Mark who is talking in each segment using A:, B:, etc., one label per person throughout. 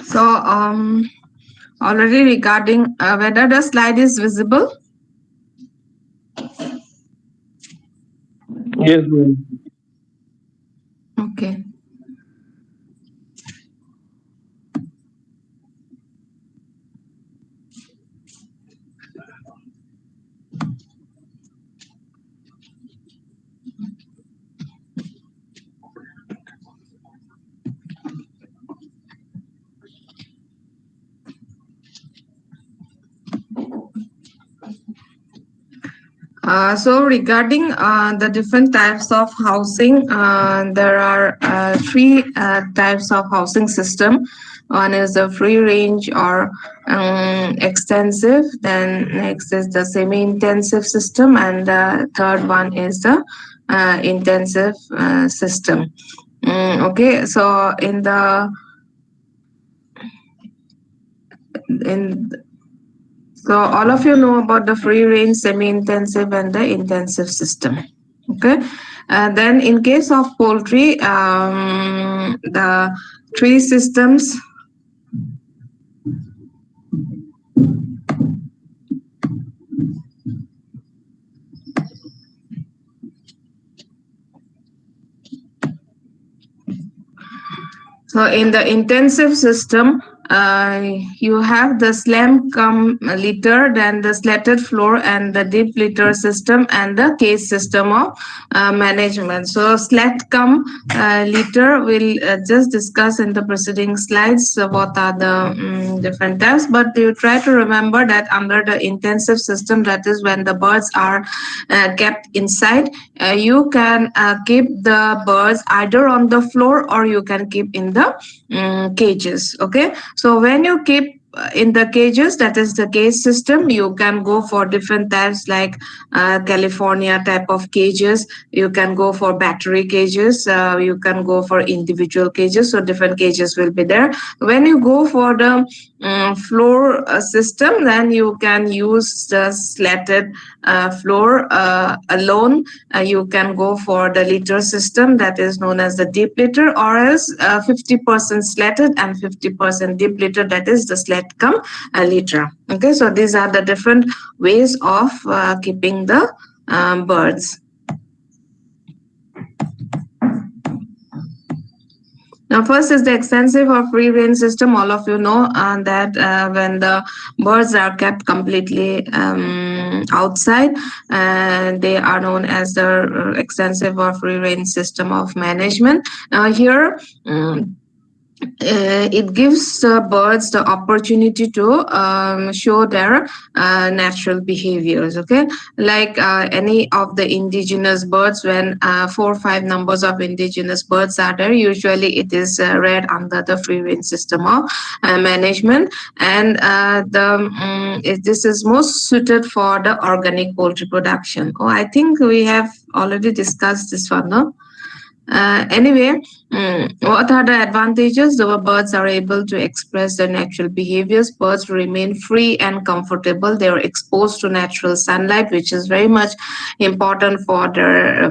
A: So, already regarding whether the slide is visible.
B: Yes, ma'am.
A: Okay. So regarding the different types of housing, there are three types of housing system. One is the free range or extensive. Then next is the semi-intensive system, and the third one is the intensive system. Okay, so in so all of you know about the free range, semi-intensive, and the intensive system. Okay. Then in case of poultry, the three systems. So in the intensive system, you have the slam cum litter, then the slatted floor, and the deep litter system, and the cage system of management. So slat cum litter we'll just discuss in the preceding slides what are the different types. But you try to remember that under the intensive system, that is when the birds are kept inside, you can keep the birds either on the floor or you can keep in the cages. Okay, so when you keep in the cages, that is the cage system, you can go for different types like California type of cages, you can go for battery cages, you can go for individual cages, so different cages will be there. When you go for the floor system, then you can use the slatted floor alone. You can go for the litter system, that is known as the deep litter, or else 50% slatted and 50% deep litter, that is the slat cum litter. Okay, so these are the different ways of keeping the birds. Now, first is the extensive or free range system. All of you know that when the birds are kept completely outside, they are known as the extensive or free range system of management. Here, it gives the birds the opportunity to show their natural behaviors. Okay, like any of the indigenous birds, when 4 or 5 numbers of indigenous birds are there, usually it is read under the free range system of management, and this is most suited for the organic poultry production. Oh, I think we have already discussed this one, no? Anyway, what are the advantages? The birds are able to express their natural behaviors. Birds remain free and comfortable. They are exposed to natural sunlight, which is very much important for their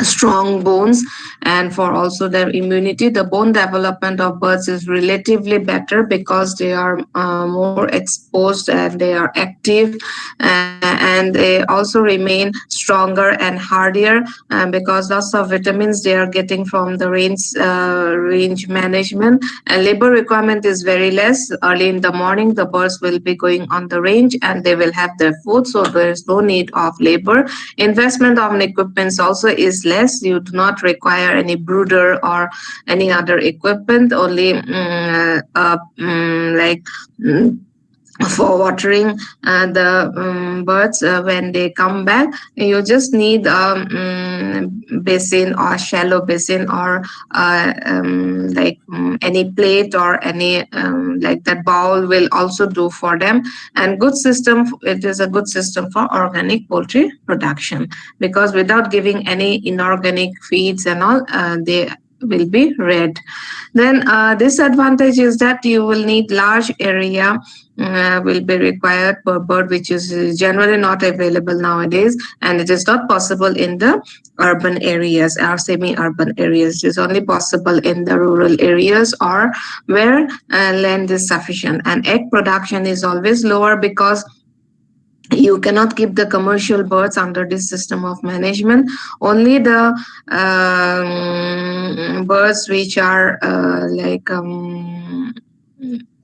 A: strong bones and for also their immunity. The bone development of birds is relatively better because they are more exposed and they are active, and they also remain stronger and hardier because lots of vitamins they are getting from the range management. And labor requirement is very less. Early in the morning the birds will be going on the range and they will have their food, so there is no need of labor. Investment on equipments also is less. You do not require any brooder or any other equipment, only like for watering the birds when they come back. You just need a basin or shallow basin, or any plate or any like that bowl will also do for them. And good system, it is a good system for organic poultry production, because without giving any inorganic feeds and all, they will be red. Then disadvantage is that you will need large area will be required per bird, which is generally not available nowadays, and it is not possible in the urban areas or semi-urban areas. It is only possible in the rural areas or where land is sufficient. And egg production is always lower because you cannot keep the commercial birds under this system of management. Only the birds which are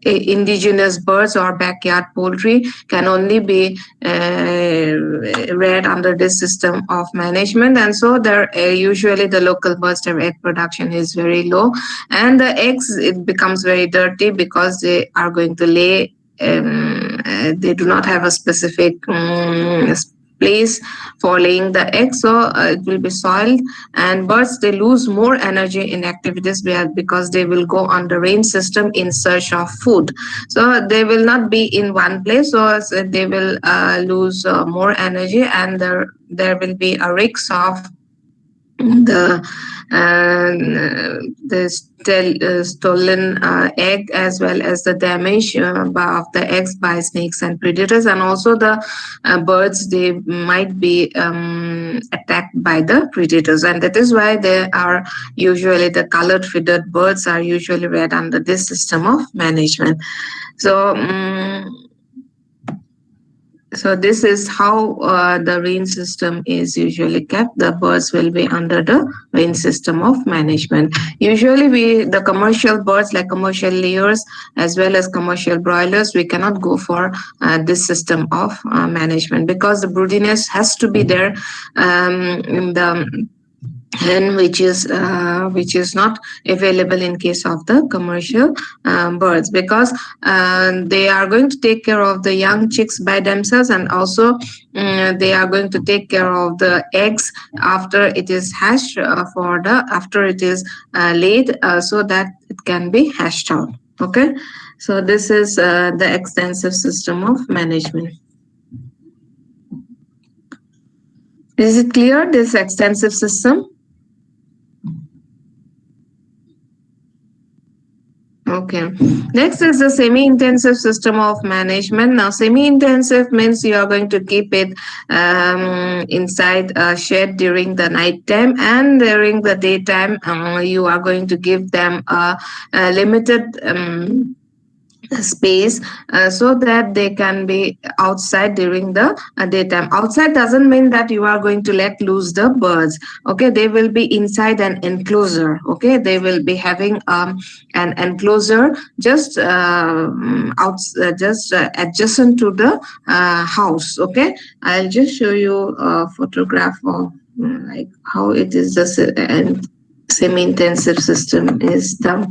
A: indigenous birds or backyard poultry can only be reared under this system of management, and so there usually the local birds, their egg production is very low, and the eggs, it becomes very dirty because they are going to lay, they do not have a specific place for laying the egg, so it will be soiled, and birds, they lose more energy in activities because they will go on the range system in search of food, so they will not be in one place, so they will lose more energy, and there will be a risk of the stolen egg, as well as the damage of the eggs by snakes and predators, and also the birds, they might be attacked by the predators, and that is why they are usually, the colored feathered birds are usually reared under this system of management. So this is how the range system is usually kept. The birds will be under the range system of management. Usually, the commercial birds, like commercial layers as well as commercial broilers, we cannot go for this system of management, because the broodiness has to be there in the hen, which is not available in case of the commercial birds, because they are going to take care of the young chicks by themselves, and also they are going to take care of the eggs after it is hatched, after it is laid, so that it can be hatched out. Okay, so this is the extensive system of management. Is it clear, this extensive system? Okay. Next is the semi-intensive system of management. Now, semi-intensive means you are going to keep it inside a shed during the night time, and during the daytime, you are going to give them a limited space, so that they can be outside during the daytime. Outside doesn't mean that you are going to let loose the birds. Okay, they will be inside an enclosure. Okay, they will be having an enclosure just adjacent to the house. Okay, I'll just show you a photograph of like how it is, the semi-intensive system is done.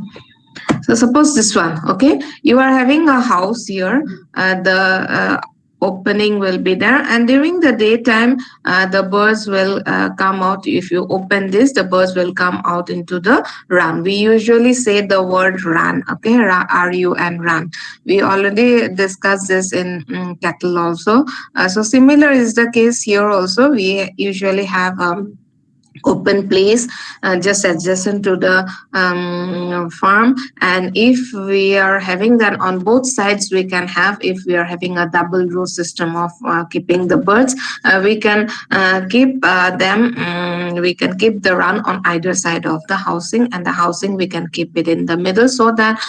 A: So suppose this one, okay, you are having a house here, the opening will be there, and during the daytime, the birds will come out. If you open this, the birds will come out into the run. We usually say the word run, okay, run, run. We already discussed this in cattle also. So similar is the case here also. We usually have open place just adjacent to the farm, and if we are having that on both sides, we can have, if we are having a double row system of keeping the birds, we can keep them, we can keep the run on either side of the housing, and the housing we can keep it in the middle, so that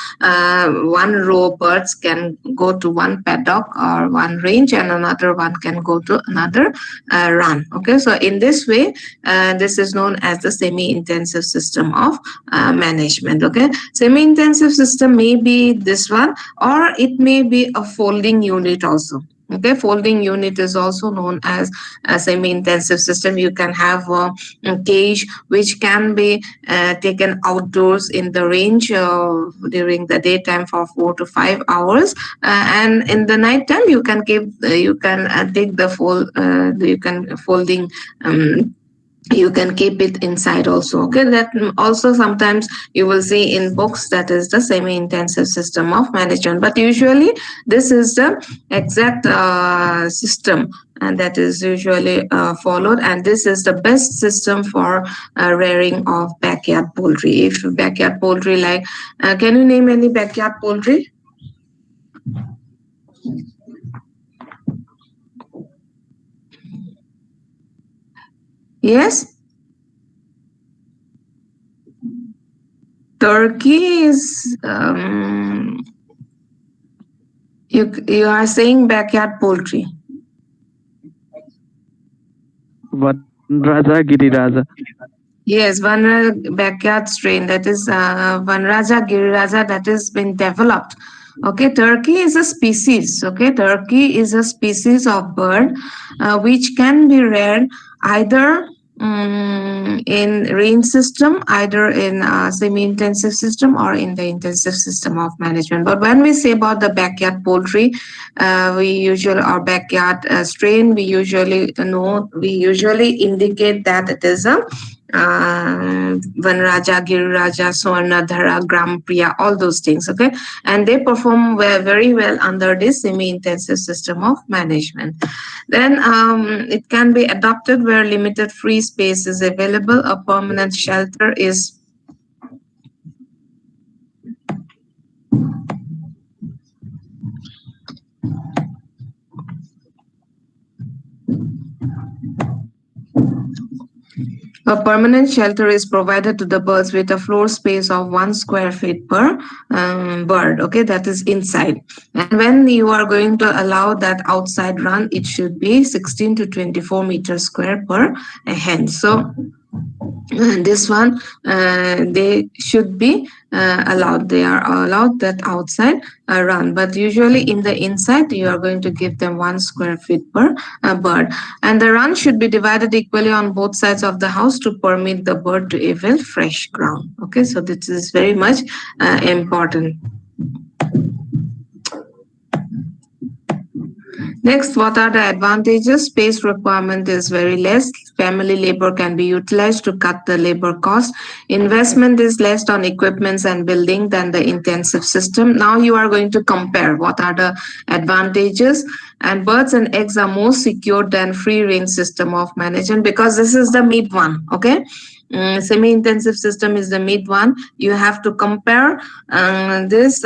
A: one row birds can go to one paddock or one range, and another one can go to another run. Okay, so in this way, this is known as the semi-intensive system of management. Okay, semi-intensive system may be this one, or it may be a folding unit also. Okay, folding unit is also known as a semi-intensive system. You can have a cage which can be taken outdoors in the range during the daytime for 4 to 5 hours, and in the night time you can keep take the folding you can keep it inside also. Okay, that also sometimes you will see in books, that is the semi-intensive system of management, but usually this is the exact system, and that is usually followed, and this is the best system for rearing of backyard poultry. If backyard poultry, like can you name any backyard poultry? Yes, turkey is you are saying backyard poultry.
B: Vanraja, Giriraja.
A: Yes, one backyard strain, that is Vanraja Giriraja, that has been developed. Okay, turkey is a species. Okay, turkey is a species of bird which can be reared either in range system, either in semi-intensive system, or in the intensive system of management. But when we say about the backyard poultry, we usually, our backyard strain, we usually indicate that it is a Vanraja, Giriraja, Swarnadhara, Gram Priya, all those things. Okay, and they perform very well under this semi-intensive system of management. Then it can be adopted where limited free space is available. A permanent shelter is A permanent shelter is provided to the birds with a floor space of 1 square feet per bird. Okay, that is inside. And when you are going to allow that outside run, it should be 16 to 24 meters square per hen. So this one, they should be allowed. They are allowed that outside run, but usually in the inside you are going to give them 1 square feet per bird, and the run should be divided equally on both sides of the house to permit the bird to avail fresh ground. Okay, so this is very much important. Next, what are the advantages? Space requirement is very less. Family labor can be utilized to cut the labor cost. Investment is less on equipments and building than the intensive system. Now you are going to compare what are the advantages. And birds and eggs are more secure than free range system of management, because this is the mid one. Okay. Semi-intensive system is the mid one. You have to compare this.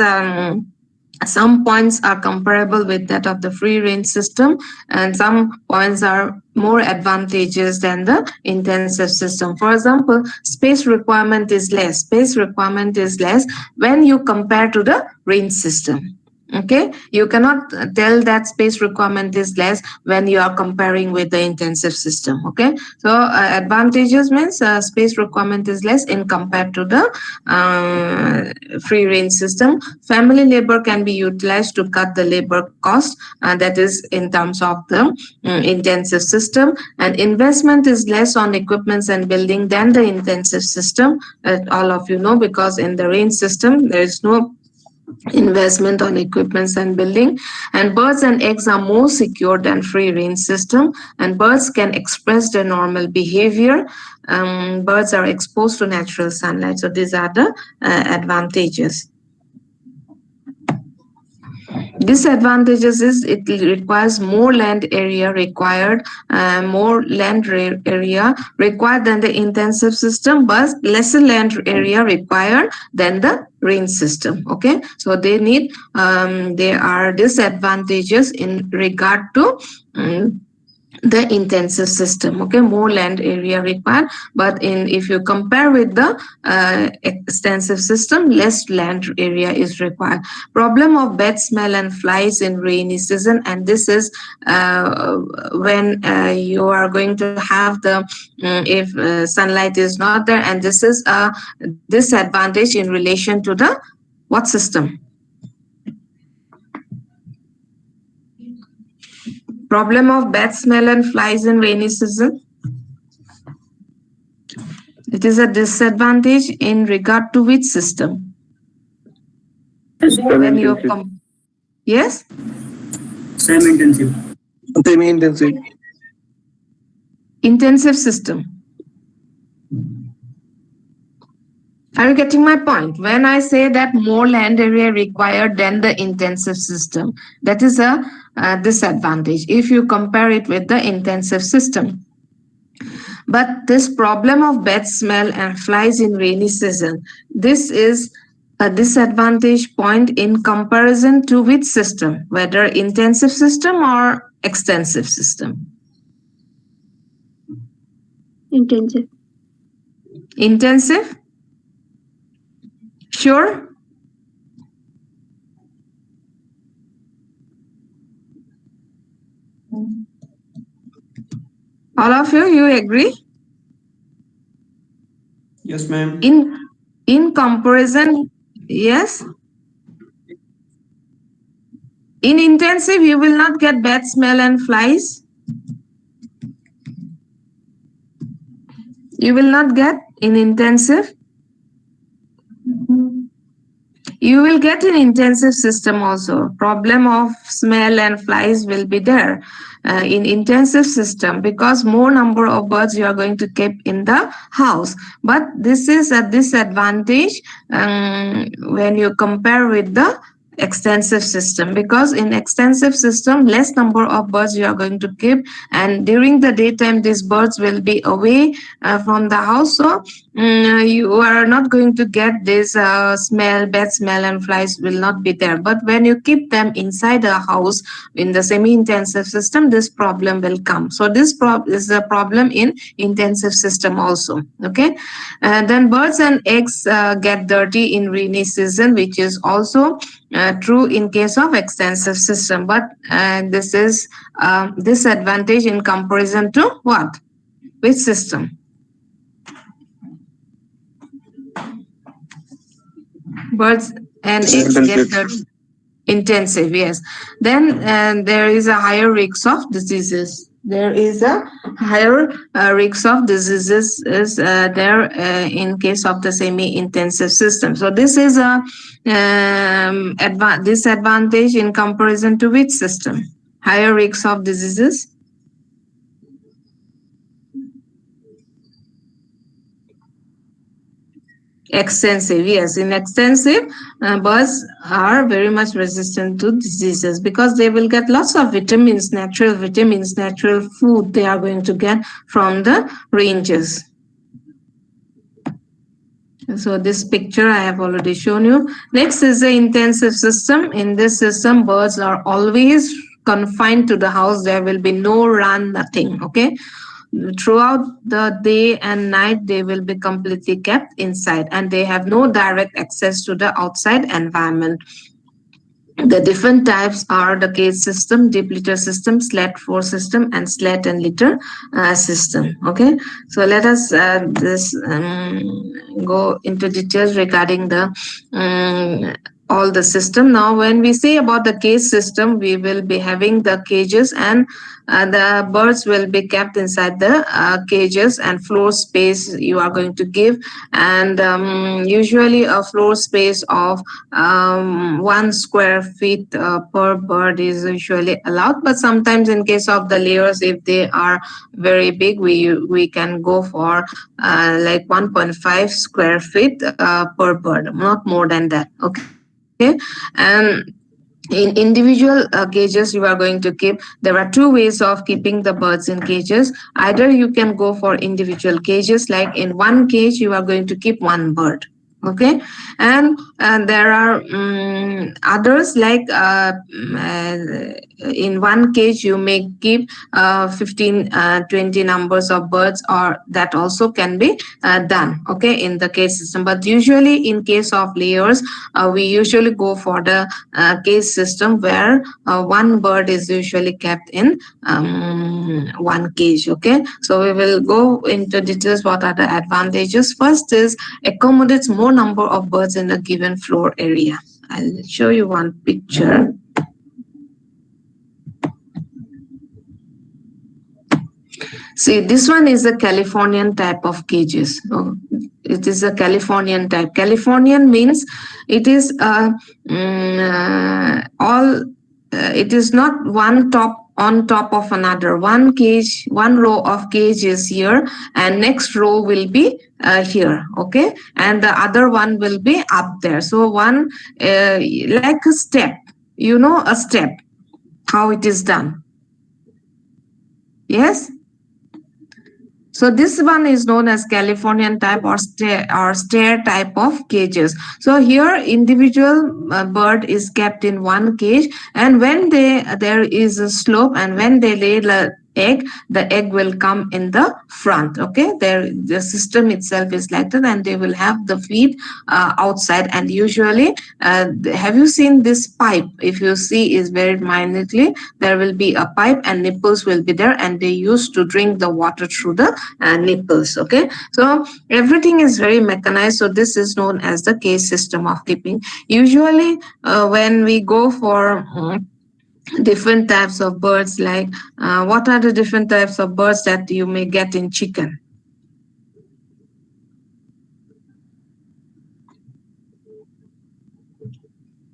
A: Some points are comparable with that of the free range system, and some points are more advantageous than the intensive system. For example, space requirement is less. Space requirement is less when you compare to the range system. Okay, you cannot tell that space requirement is less when you are comparing with the intensive system. Okay, so advantages means space requirement is less in compared to the free range system. Family labor can be utilized to cut the labor cost, that is in terms of the intensive system, and investment is less on equipments and building than the intensive system. All of you know, because in the range system there is no investment on equipments and building, and birds and eggs are more secure than free range system, and birds can express their normal behavior. Birds are exposed to natural sunlight, so these are the advantages. Disadvantages is it requires more land area required, area required than the intensive system, but lesser land area required than the range system. Okay, so there are disadvantages in regard to the intensive system. Okay, more land area required, but if you compare with the extensive system, less land area is required. Problem of bad smell and flies in rainy season, and this is when you are going to have the if sunlight is not there, and this is a disadvantage in relation to the what system? Problem of bad smell and flies in rainy season. It is a disadvantage in regard to which system? When you
B: Semi-intensive.
A: yes,
C: Semi-intensive.
D: Semi-intensive.
A: intensive system. Are you getting my point? When I say that more land area required than the intensive system, that is a disadvantage if you compare it with the intensive system. But this problem of bad smell and flies in rainy season, this is a disadvantage point in comparison to which system, whether intensive system or extensive system.
B: Intensive.
A: Intensive? Sure? All of you, you agree?
C: Yes, ma'am.
A: In comparison, yes. In intensive, you will not get bad smell and flies. You will not get in intensive. You will get an intensive system also. Problem of smell and flies will be there in intensive system because more number of birds you are going to keep in the house. But this is a disadvantage when you compare with the extensive system, because in extensive system less number of birds you are going to keep, and during the daytime these birds will be away from the house, so you are not going to get this bad smell and flies will not be there. But when you keep them inside a house in the semi-intensive system, this problem will come. So this is a problem in intensive system also. Okay, then birds and eggs get dirty in rainy season, which is also true in case of extensive system. But this is disadvantage in comparison to what? Which system? Birds and eggs get dirty. Intensive, yes. Then there is a higher risk of diseases. There is a higher risk of diseases is there in case of the semi-intensive system. So this is a disadvantage in comparison to which system? Higher risk of diseases. Extensive, yes. In extensive, birds are very much resistant to diseases because they will get lots of vitamins, natural food they are going to get from the ranges. So this picture I have already shown you. Next is the intensive system. In this system, birds are always confined to the house. There will be no run, nothing. Okay, throughout the day and night they will be completely kept inside and they have no direct access to the outside environment. The different types are the cage system, deep litter system, slat floor system, and slat and litter system. Okay, so let us go into details regarding the all the system. Now, when we say about the cage system, we will be having the cages and the birds will be kept inside the cages, and floor space you are going to give, and usually a floor space of 1 square feet per bird is usually allowed. But sometimes in case of the layers, if they are very big, we can go for like 1.5 square feet per bird, not more than that. Okay, and in individual cages you are going to keep, there are two ways of keeping the birds in cages. Either you can go for individual cages, like in one cage you are going to keep one bird. Okay, and there are others like in one cage you may keep 15 20 numbers of birds, or that also can be done, okay, in the cage system. But usually in case of layers, we usually go for the cage system where one bird is usually kept in one cage. Okay, so we will go into details what are the advantages. First is accommodates more number of birds in a given floor area. I'll show you one picture. See, this one is a Californian type of cages. Oh, it is a Californian type. Californian means it is all. It is not one top on top of another. One cage, one row of cage is here, and next row will be here, okay, and the other one will be up there. So one like a step, a step, how it is done. Yes. So this one is known as Californian type or stair type of cages. So here individual bird is kept in one cage, and when there is a slope, and when they lay the egg will come in the front. Okay, the system itself is like that, and they will have the feet outside. And usually, have you seen this pipe? If you see, is very minutely, there will be a pipe and nipples will be there, and they used to drink the water through the nipples. Okay, so everything is very mechanized. So this is known as the cage system of keeping. Usually, when we go for different types of birds, like what are the different types of birds that you may get in chicken?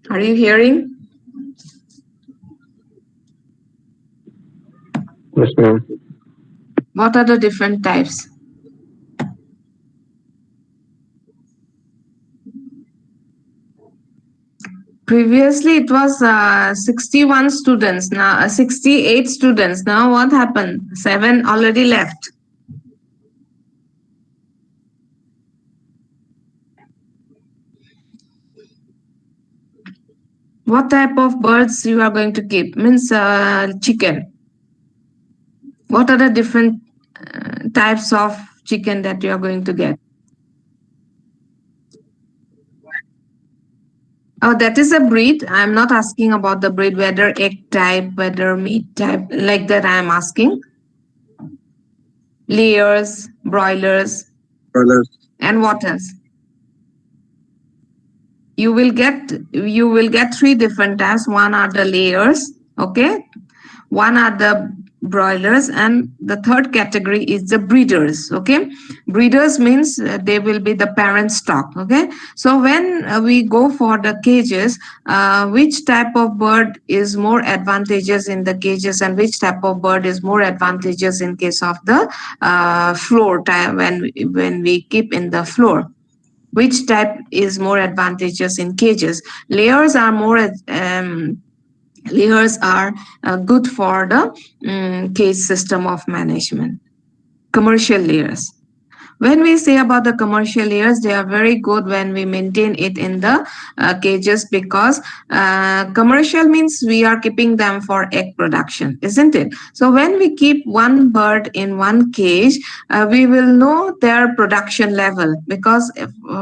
A: Are you hearing?
B: Yes, ma'am.
A: What are the different types? Previously, it was 61 students, now 68 students. Now, what happened? 7 already left. What type of birds you are going to keep? Means chicken. What are the different types of chicken that you are going to get? Oh, that is a breed. I'm not asking about the breed, whether egg type, whether meat type, like that I'm asking. Layers, broilers,
B: Brothers.
A: and what else? You will get three different types. One are the layers, okay, one are the broilers, and the third category is the breeders. Okay, breeders means they will be the parent stock. Okay, so when we go for the cages, which type of bird is more advantageous in the cages, and which type of bird is more advantageous in case of the floor time, when we keep in the floor? Which type is more advantageous in cages? Layers are more layers are good for the cage system of management. Commercial layers, when we say about the commercial layers, they are very good when we maintain it in the cages, because commercial means we are keeping them for egg production, isn't it? So when we keep one bird in one cage, we will know their production level, because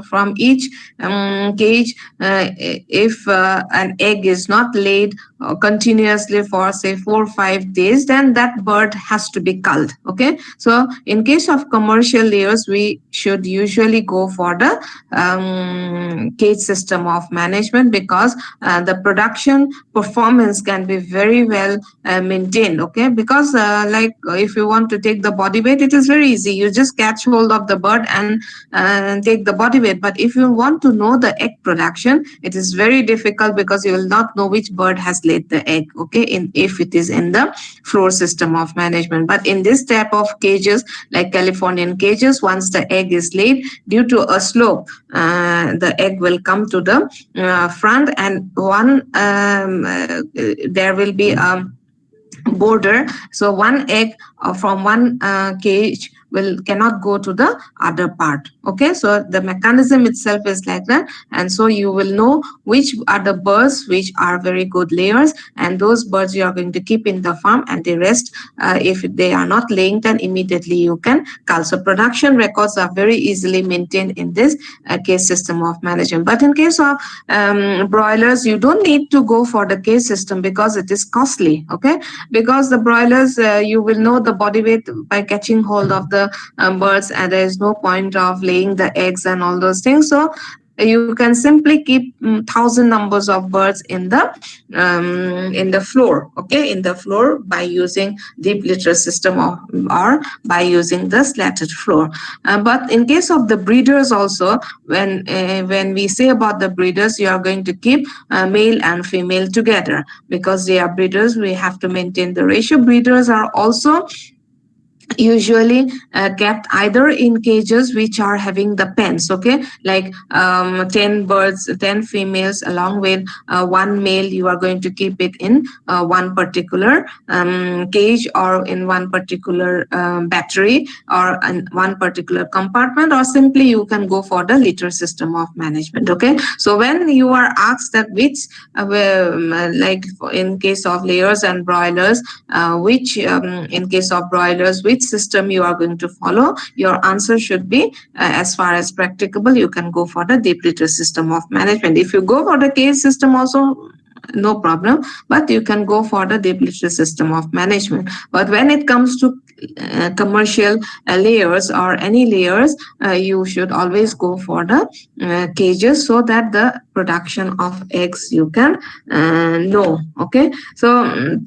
A: from each cage, if an egg is not laid continuously for say 4 or 5 days, then that bird has to be culled. Okay, so in case of commercial layers, we should usually go for the cage system of management, because the production performance can be very well maintained. Okay, because like if you want to take the body weight, it is very easy. You just catch hold of the bird and take the body weight. But if you want to know the egg production, it is very difficult, because you will not know which bird has laid the egg. Okay, if it is in the floor system of management. But in this type of cages, like Californian cages, once the egg is laid, due to a slope, the egg will come to the front, and there will be a border. So one egg from one cage will cannot go to the other part. Okay, so the mechanism itself is like that, and so you will know which are the birds which are very good layers, and those birds you are going to keep in the farm, and the rest, if they are not laying, then immediately you can cull. So production records are very easily maintained in this cage system of management. But in case of broilers, you don't need to go for the cage system, because it is costly. Okay, because the broilers, you will know the body weight by catching hold of the birds, and there is no point of laying the eggs and all those things. So You can simply keep 1,000 numbers of birds in the floor, okay, in the floor by using deep litter system or by using the slatted floor. But in case of the breeders also, when we say about the breeders, you are going to keep male and female together because they are breeders. We have to maintain the ratio. Breeders are also usually kept either in cages which are having the pens, okay, like 10 birds, 10 females along with one male. You are going to keep it in one particular cage or in one particular battery or in one particular compartment, or simply you can go for the litter system of management. Okay, so when you are asked that which like in case of layers and broilers, which in case of broilers, which system you are going to follow, your answer should be as far as practicable, you can go for the deep litter system of management. If you go for the cage system also, no problem, but you can go for the deep litter system of management. But when it comes to commercial layers or any layers, you should always go for the cages so that the production of eggs you can know. Okay, so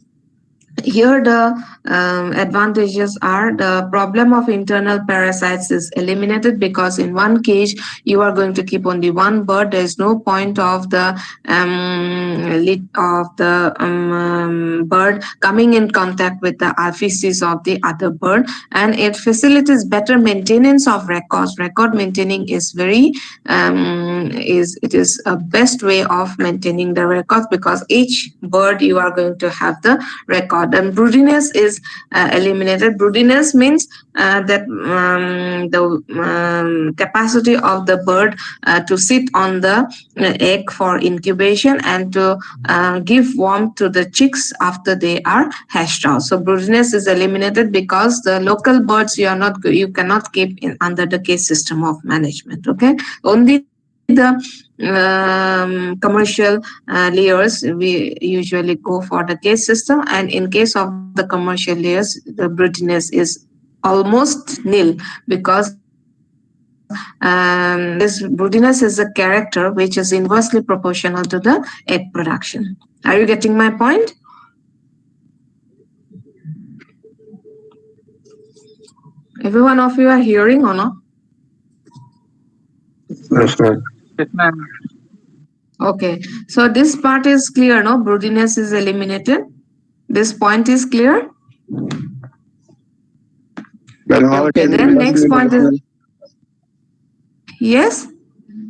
A: here the advantages are the problem of internal parasites is eliminated because in one cage you are going to keep only one bird. There is no point of the lid of the bird coming in contact with the feces of the other bird, and it facilitates better maintenance of records. Record maintaining is very it is a best way of maintaining the records because each bird you are going to have the record. And broodiness is eliminated. Broodiness means that the capacity of the bird to sit on the egg for incubation and to give warmth to the chicks after they are hatched out. So broodiness is eliminated because the local birds you cannot keep in under the cage system of management. Okay, only the commercial layers we usually go for the cage system, and in case of the commercial layers the broodiness is almost nil because this broodiness is a character which is inversely proportional to the egg production. Are you getting my point? Every one of you are hearing or not?
B: Yes, ma'am.
C: Yes, ma'am.
A: Okay, so this part is clear, no? Broodiness is eliminated. This point is clear.
B: Ma'am, how it
A: Okay,
B: is
A: then next
B: inversely
A: point is
B: proportional?
A: yes.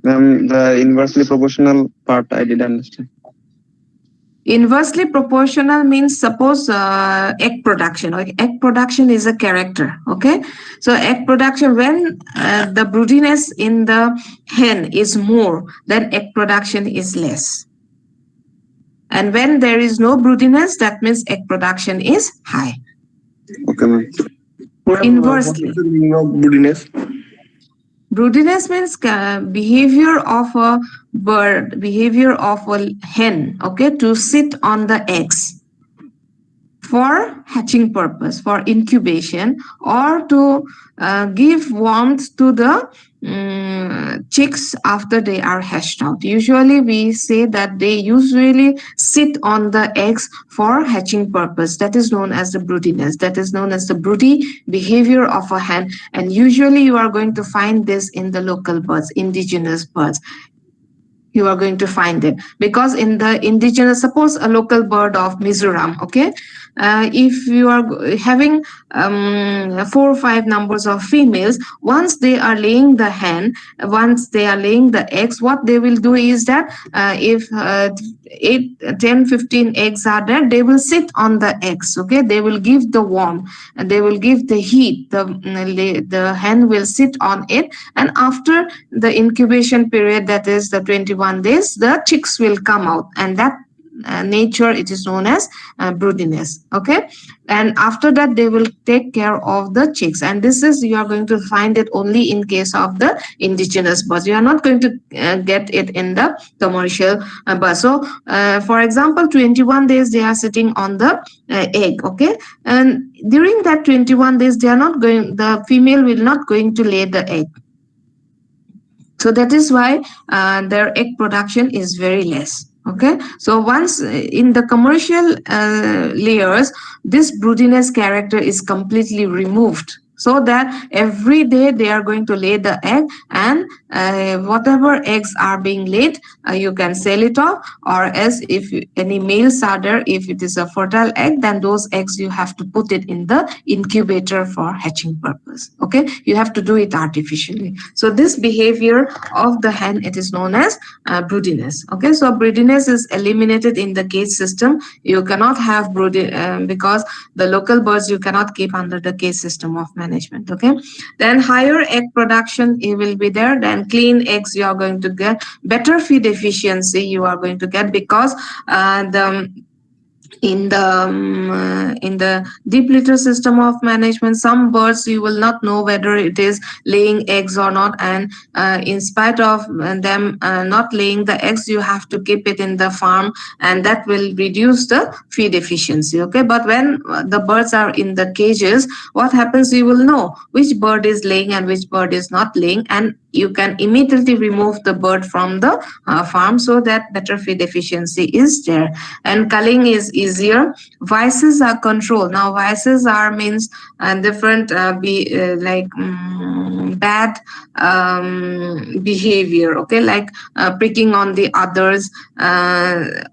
B: Ma'am, the inversely proportional part I did understand.
A: Inversely proportional means suppose egg production. Okay? Egg production is a character. Okay, so egg production when the broodiness in the hen is more, then egg production is less. And when there is no broodiness, that means egg production is high.
B: Okay, ma'am. Ma'am, what is
A: Inversely.
B: the meaning of broodiness?
A: Broodiness means behavior of a bird, behavior of a hen, okay, to sit on the eggs for hatching purpose, for incubation, or to give warmth to the chicks after they are hatched out. Usually we say that they usually sit on the eggs for hatching purpose. That is known as the broodiness. That is known as the broody behavior of a hen. And usually you are going to find this in the local birds, indigenous birds. You are going to find it because in the indigenous, suppose a local bird of Mizoram, okay, if you are having 4 or 5 numbers of females, once they are laying the hen, once they are laying the eggs, what they will do is that if 8 10 15 eggs are there, they will sit on the eggs. Okay, they will give the warmth and they will give the heat. The hen will sit on it, and after the incubation period, that is the 21 days, the chicks will come out, and that nature it is known as broodiness. Okay, and after that they will take care of the chicks, and this is you are going to find it only in case of the indigenous birds. You are not going to get it in the commercial birds. So for example, 21 days they are sitting on the egg. Okay, and during that 21 days they are not going, the female will not going to lay the egg. So that is why their egg production is very less. Okay, so once in the commercial layers, this broodiness character is completely removed, so that every day they are going to lay the egg, and whatever eggs are being laid, you can sell it off, or else if any males are there, if it is a fertile egg, then those eggs you have to put it in the incubator for hatching purpose. Okay, you have to do it artificially. So this behavior of the hen, it is known as broodiness. Okay, so broodiness is eliminated in the cage system. You cannot have brooding because the local birds you cannot keep under the cage system of management. Okay, then higher egg production it will be there, then clean eggs you are going to get, better feed efficiency you are going to get, because the in the deep litter system of management, some birds you will not know whether it is laying eggs or not, and in spite of them not laying the eggs, you have to keep it in the farm, and that will reduce the feed efficiency. Okay, but when the birds are in the cages, what happens, you will know which bird is laying and which bird is not laying, and you can immediately remove the bird from the farm, so that better feed efficiency is there. And culling is easier. Vices are controlled. Now vices are means different like bad behavior. Okay, like pricking on the others,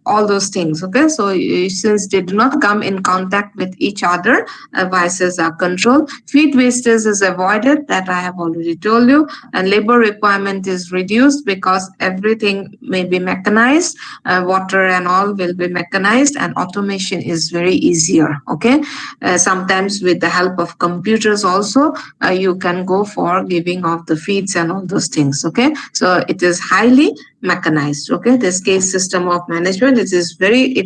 A: all those things. Okay, so since they do not come in contact with each other, vices are controlled. Feed wastage is avoided, that I have already told you, and labor requirement is reduced because everything may be mechanized, water and all will be mechanized, and automation is very easier. Okay, sometimes with the help of computers also, you can go for giving of the feeds and all those things. Okay, so it is highly mechanized. Okay, this case system of management, it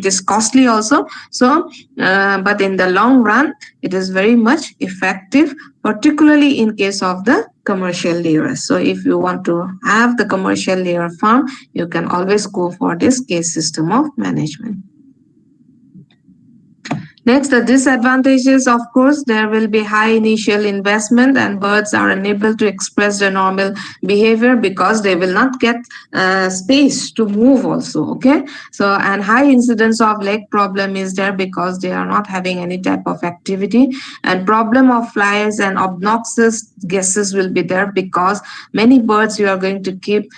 A: is costly also. So but in the long run it is very much effective, particularly in case of the commercial layers. So if you want to have the commercial layer farm, you can always go for this case system of management. Next, the disadvantages, of course, there will be high initial investment, and birds are unable to express their normal behavior because they will not get space to move also. Okay, so and high incidence of leg problem is there because they are not having any type of activity, and problem of flies and obnoxious gases will be there because many birds you are going to keep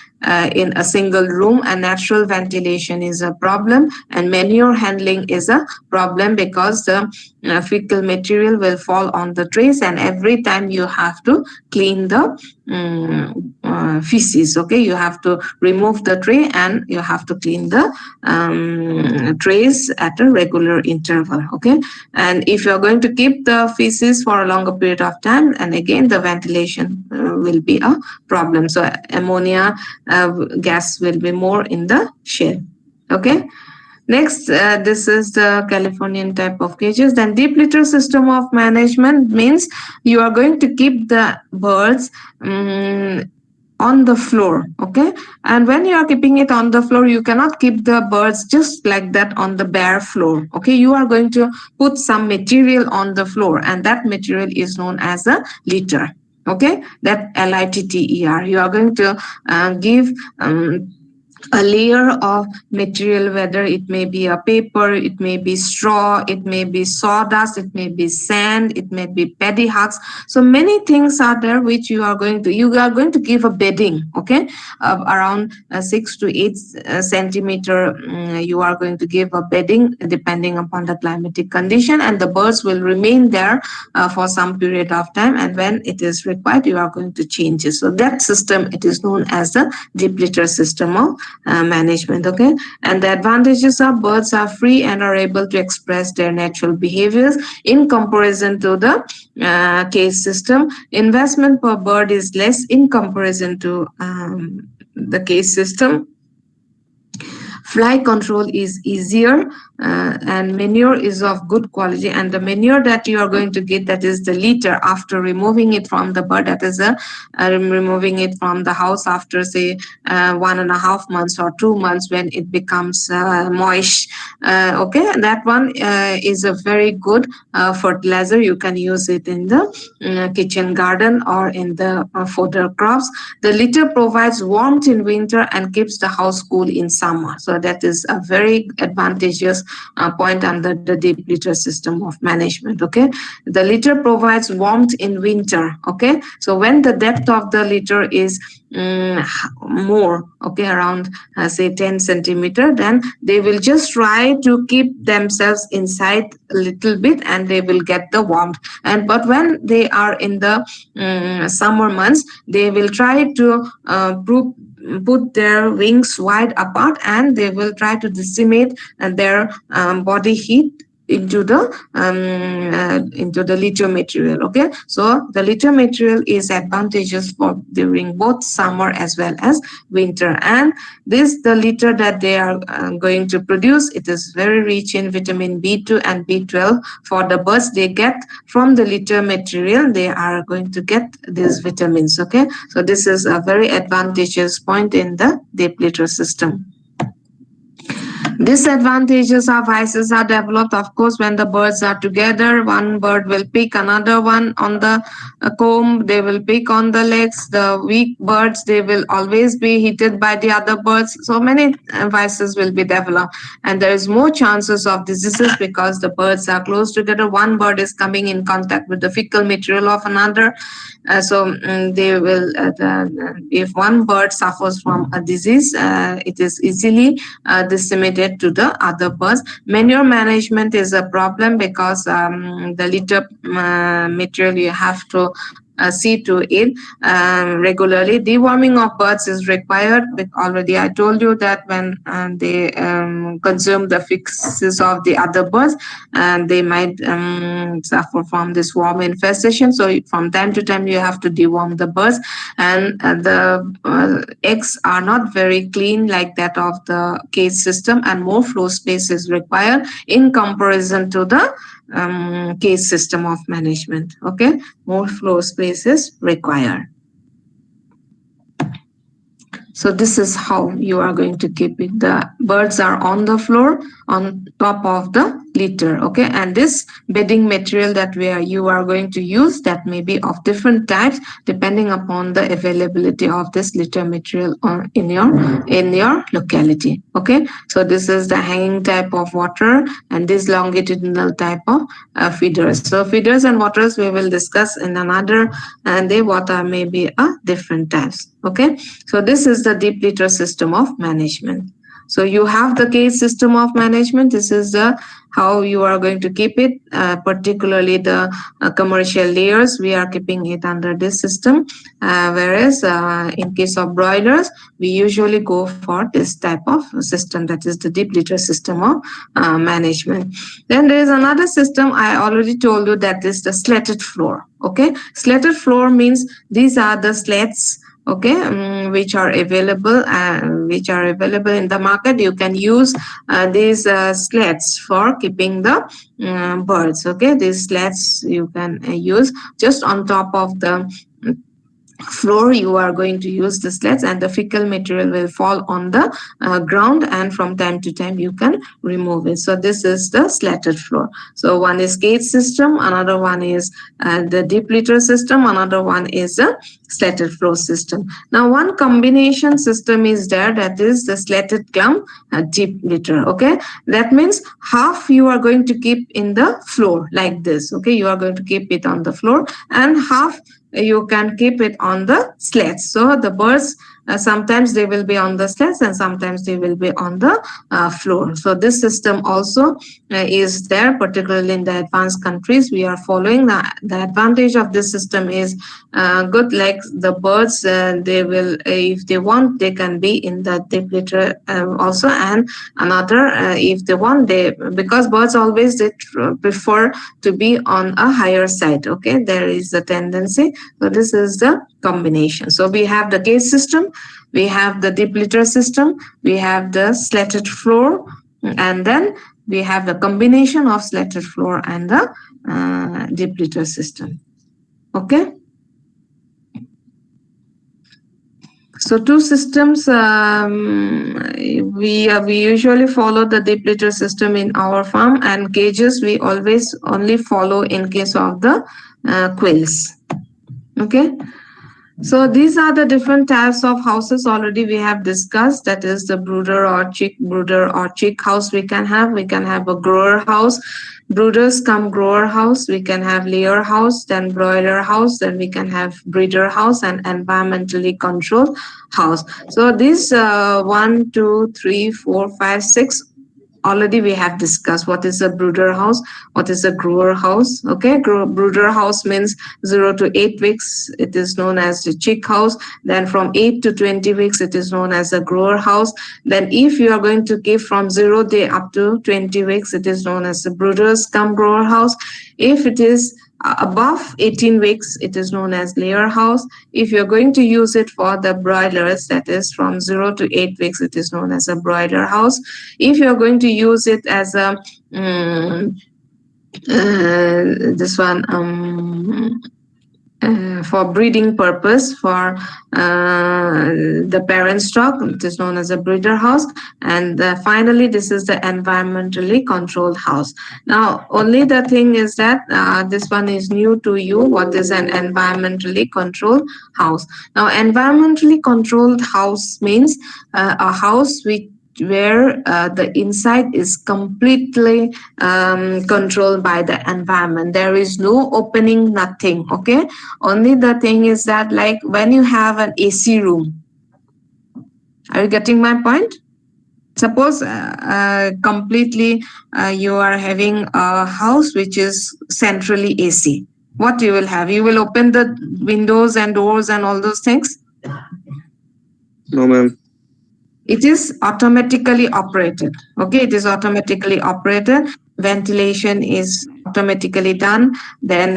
A: in a single room, and natural ventilation is a problem, and manure handling is a problem because the fecal material will fall on the trays, and every time you have to clean the feces. Okay, you have to remove the tray and you have to clean the trays at a regular interval. Okay, and if you are going to keep the feces for a longer period of time, and again the ventilation will be a problem, so ammonia gas will be more in the shell. Okay, next, this is the Californian type of cages. Then deep litter system of management means you are going to keep the birds on the floor. Okay, and when you are keeping it on the floor, you cannot keep the birds just like that on the bare floor. Okay, you are going to put some material on the floor, and that material is known as a litter. Okay, that litter, you are going to give a layer of material, whether it may be a paper, it may be straw, it may be sawdust, it may be sand, it may be paddy husks. So many things are there which you are going to give a bedding. Okay, around 6 to 8 centimeter, you are going to give a bedding depending upon the climatic condition, and the birds will remain there for some period of time, and when it is required you are going to change it. So that system, it is known as the deep litter system of management. Okay, and the advantages are birds are free and are able to express their natural behaviors in comparison to the cage system. Investment per bird is less in comparison to the cage system. Fly control is easier. and manure is of good quality, and the manure that you are going to get, that is the litter after removing it from the bird, that is removing it from the house after say 1.5 months or 2 months, when it becomes moist. Okay, that one is a very good fertilizer. You can use it in the kitchen garden or in the fodder crops. The litter provides warmth in winter and keeps the house cool in summer. So that is a very advantageous point under the deep litter system of management. Okay, the litter provides warmth in winter. Okay, so when the depth of the litter is um, more, okay, around say 10 centimeter, then they will just try to keep themselves inside a little bit and they will get the warmth. And but when they are in the summer months, they will try to put their wings wide apart, and they will try to disseminate their body heat into the litter material. Okay, so the litter material is advantageous for during both summer as well as winter. And this the litter that they are going to produce, it is very rich in vitamin B2 and B12 for the birds. They get from the litter material, they are going to get these vitamins. Okay, so this is a very advantageous point in the deep litter system. Disadvantages of vices are developed, of course, when the birds are together. One bird will pick another one on the comb, they will pick on the legs. The weak birds, they will always be hit by the other birds. So many vices will be developed, and there is more chances of diseases because the birds are close together. One bird is coming in contact with the fecal material of another. They will, if one bird suffers from a disease, it is easily disseminated to the other birds. Manure management is a problem because the litter material, you have to see to it regularly. Deworming of birds is required. Already I told you that when they consume the feces of the other birds, and they might suffer from this worm infestation. So from time to time you have to deworm the birds. And the eggs are not very clean like that of the cage system, and more floor space is required in comparison to the case system of management. Okay, more floor space is required. So this is how you are going to keep it. The birds are on the floor on top of the litter. Okay, and this bedding material that you are going to use, that may be of different types depending upon the availability of this litter material in your locality. Okay, so this is the hanging type of water, and this longitudinal type of feeders. So feeders and waters we will discuss in another day. Water may be a different types. Okay, so this is the deep litter system of management. So you have the cage system of management. This is the how you are going to keep it, particularly the commercial layers. We are keeping it under this system, whereas in case of broilers, we usually go for this type of system, that is the deep litter system of management. Then there is another system I already told you, that is the slatted floor. Okay, slatted floor means these are the slats, okay, which are available in the market. You can use these slats for keeping the birds. Okay, these slats you can use just on top of the floor. You are going to use the slats, and the fecal material will fall on the ground, and from time to time you can remove it. So this is the slatted floor. So one is cage system, another one is the deep litter system, another one is a slatted floor system. Now one combination system is there, that is the slatted clump deep litter. Okay, that means half you are going to keep in the floor like this. Okay, you are going to keep it on the floor, and half you can keep it on the slats. So the birds, sometimes they will be on the slats and sometimes they will be on the floor. So this system also is there, particularly in the advanced countries. We are following the advantage of this system is good. Like the birds, they will, if they want, they can be in the deep litter also, and another if they want, they, because birds always they prefer to be on a higher side. Okay, there is a tendency. So this is the combination. So we have the cage system, we have the deep litter system, we have the slatted floor, and then we have the combination of slatted floor and the deep litter system. Okay. So two systems, we usually follow the deep litter system in our farm, and cages we always only follow in case of the quails. Okay. So these are the different types of houses already we have discussed. That is the brooder or chick house we can have. We can have a grower house, brooders come grower house. We can have layer house, then broiler house, then we can have breeder house and environmentally controlled house. So these 1, 2, 3, 4, 5, 6 already we have discussed what is a brooder house, what is a grower house. Okay, brooder house means 0 to 8 weeks, it is known as the chick house. Then from 8 to 20 weeks, it is known as a grower house. Then if you are going to give from 0 day up to 20 weeks, it is known as the brooders come grower house. If it is above 18 weeks, it is known as layer house. If you're going to use it for the broilers, that is from 0 to 8 weeks, it is known as a broiler house. If you're going to use it as a this one for breeding purpose for the parent stock, it is known as a breeder house. And finally, this is the environmentally controlled house. Now only the thing is that this one is new to you. What is an environmentally controlled house? Now environmentally controlled house means a house which where the inside is completely controlled by the environment. There is no opening, nothing. Okay, only the thing is that, like when you have an AC room, are you getting my point? Suppose completely you are having a house which is centrally AC. What you will have? You will open the windows and doors and all those things.
B: No, ma'am.
A: It is automatically operated. Okay, it is automatically operated. Ventilation is automatically done. Then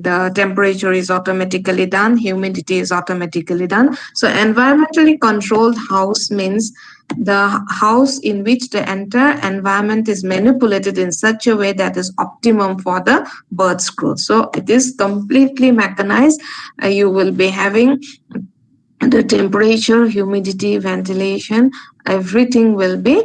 A: the temperature is automatically done. Humidity is automatically done. So environmentally controlled house means the house in which the entire environment is manipulated in such a way that is optimum for the bird's growth. So it is completely mechanized. You will be having the temperature, humidity, ventilation, everything will be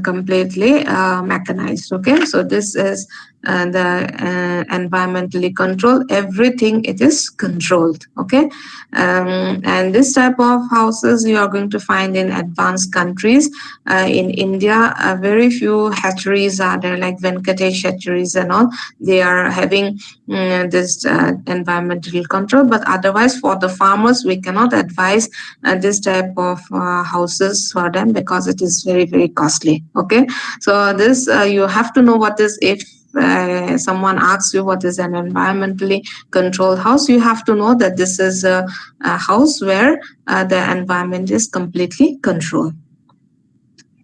A: completely mechanized. Okay, so this is the environmentally controlled. Everything it is controlled. Okay, and this type of houses you are going to find in advanced countries. In India, very few hatcheries are there, like Venkatesh hatcheries and all. They are having this environmental control, but otherwise for the farmers we cannot advise this type of houses for them because it is very very costly. Okay, so this you have to know what is. If someone asks you what is an environmentally controlled house, you have to know that this is a house where the environment is completely controlled.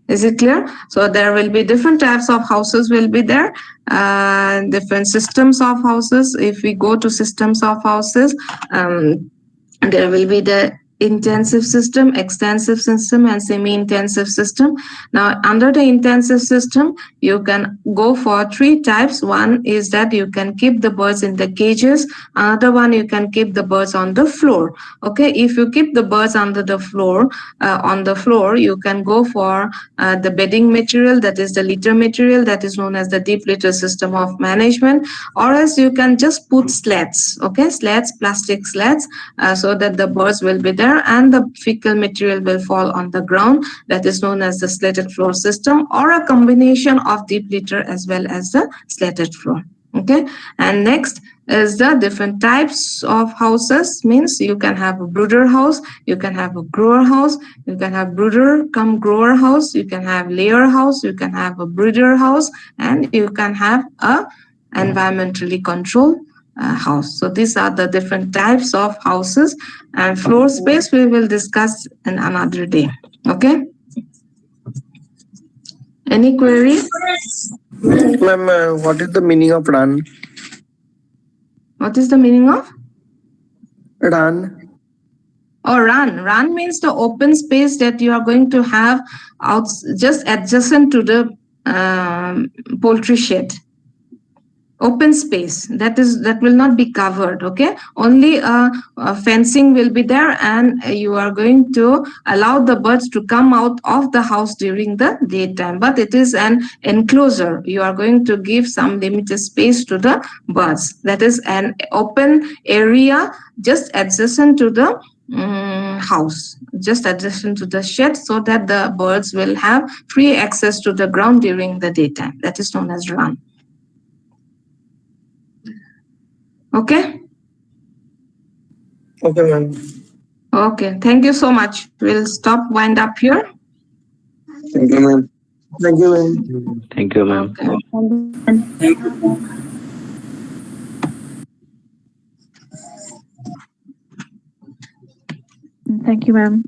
A: Is it clear? So there will be different types of houses will be there, different systems of houses. If we go to systems of houses, there will be the intensive system, extensive system, and semi-intensive system. Now, under the intensive system, you can go for three types. One is that you can keep the birds in the cages. Another one, you can keep the birds on the floor. Okay, if you keep the birds under the floor, on the floor, you can go for the bedding material, that is the litter material, that is known as the deep litter system of management, or else you can just put slats. Okay, slats, plastic slats, so that the birds will be there and the fecal material will fall on the ground. That is known as the slatted floor system, or a combination of deep litter as well as the slatted floor. Okay, and next is the different types of houses. Means you can have a brooder house, you can have a grower house, you can have brooder come grower house, you can have layer house, you can have a breeder house, and you can have a environmentally controlled house. So these are the different types of houses, and floor space we will discuss in another day. Okay, any query?
B: Ma'am, what is the meaning of run?
A: What is the meaning of
B: Run.
A: or run means the open space that you are going to have out just adjacent to the poultry shed, open space, that will not be covered. Okay, only fencing will be there, and you are going to allow the birds to come out of the house during the daytime, but it is an enclosure. You are going to give some limited space to the birds. That is an open area just adjacent to the house, just adjacent to the shed, so that the birds will have free access to the ground during the daytime. That is known as run. Okay.
B: Okay, ma'am.
A: Okay. Thank you so much. We'll stop, wind up here.
B: Thank you, ma'am. Thank you, ma'am.
C: Thank you, ma'am.
A: Okay.
D: Thank you, ma'am.